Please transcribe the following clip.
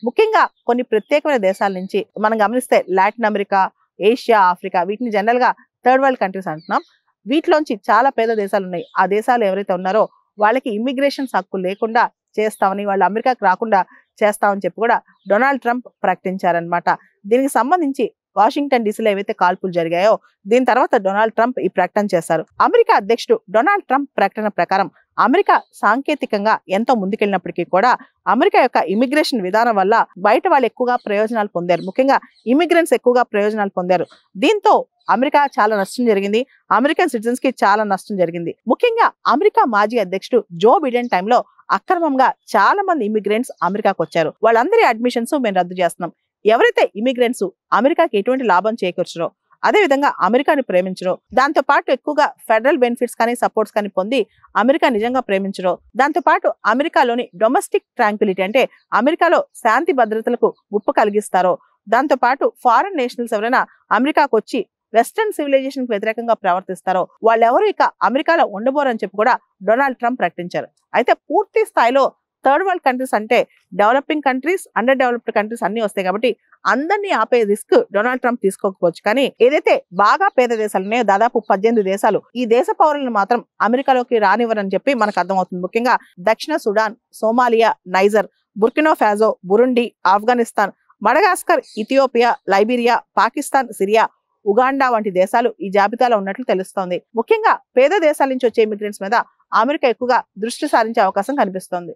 ముఖ్యంగా కొన్ని ప్రత్యేకమైన దేశాల నుంచి మనం గమనిస్తే లాటిన్ అమెరికా, ఏషియా, ఆఫ్రికా వీటిని జనరల్ గా థర్డ్ వరల్డ్ కంట్రీస్ అంటున్నాం. వీటిలోంచి చాలా పేద దేశాలు ఉన్నాయి. ఆ దేశాలు ఎవరైతే ఉన్నారో వాళ్ళకి ఇమ్మిగ్రేషన్ హక్కు లేకుండా చేస్తామని, వాళ్ళు అమెరికాకి రాకుండా చేస్తామని చెప్పి కూడా డొనాల్డ్ ట్రంప్ ప్రకటించారనమాట. దీనికి సంబంధించి వాషింగ్టన్ డీసీలో ఏవైతే కాల్పులు జరిగాయో దీని తర్వాత డొనాల్డ్ ట్రంప్ ఈ ప్రకటన చేశారు. అమెరికా అధ్యక్షుడు డొనాల్డ్ ట్రంప్ ప్రకటన ప్రకారం అమెరికా సాంకేతికంగా ఎంతో ముందుకెళ్ళినప్పటికీ కూడా అమెరికా యొక్క ఇమిగ్రేషన్ విధానం వల్ల బయట వాళ్ళు ఎక్కువగా ప్రయోజనాలు పొందారు. ముఖ్యంగా ఇమిగ్రెంట్స్ ఎక్కువగా ప్రయోజనాలు పొందారు. దీంతో అమెరికా చాలా నష్టం జరిగింది. అమెరికన్ సిటిజన్స్ కి చాలా నష్టం జరిగింది. ముఖ్యంగా అమెరికా మాజీ అధ్యక్షుడు జో బిడెన్ టైంలో అక్రమంగా చాలా మంది ఇమిగ్రెంట్స్ అమెరికాకు వచ్చారు. వాళ్ళందరి అడ్మిషన్స్ మేము రద్దు చేస్తున్నాం. ఎవరైతే ఇమిగ్రెంట్స్ అమెరికాకి ఎటువంటి లాభం చేకూర్చరో, అదే విధంగా అమెరికాని ప్రేమించరో, దాంతో పాటు ఎక్కువగా ఫెడరల్ బెనిఫిట్స్ కానీ సపోర్ట్స్ కానీ పొంది అమెరికా నిజంగా ప్రేమించరో, దాంతో పాటు అమెరికాలోని డొమెస్టిక్ ట్రాంక్విలిటీ అంటే అమెరికాలో శాంతి భద్రతలకు ముప్పు కలిగిస్తారో, దాంతో పాటు ఫారెన్ నేషనల్స్ ఎవరైనా అమెరికాకు వచ్చి వెస్టర్న్ సివిలైజేషన్ కి వ్యతిరేకంగా ప్రవర్తిస్తారో వాళ్ళెవరూ ఇక అమెరికాలో ఉండబోరని చెప్పి కూడా డొనాల్డ్ ట్రంప్ ప్రకటించారు. అయితే పూర్తి స్థాయిలో థర్డ్ వరల్డ్ కంట్రీస్ అంటే developing countries, under developed countries అన్ని వస్తాయి కాబట్టి అందరినీ ఆపే రిస్క్ డొనాల్డ్ ట్రంప్ తీసుకోకపోవచ్చు. కానీ ఏదైతే బాగా పేద దేశాలు ఉన్నాయో దాదాపు 18 దేశాలు ఈ దేశ పౌరులను మాత్రం అమెరికాలోకి రానివ్వరని చెప్పి మనకు అర్థమవుతుంది. ముఖ్యంగా దక్షిణ Sudan, Somalia, Niger, Burkina Faso, Burundi, Afghanistan, Madagascar, Ethiopia, Liberia, Pakistan, Syria, Uganda వంటి దేశాలు ఈ జాబితాలో ఉన్నట్లు తెలుస్తోంది. ముఖ్యంగా పేద దేశాల నుంచి వచ్చే ఇమిగ్రెంట్స్ మీద అమెరికా ఎక్కువగా దృష్టి సారించే అవకాశం కనిపిస్తోంది.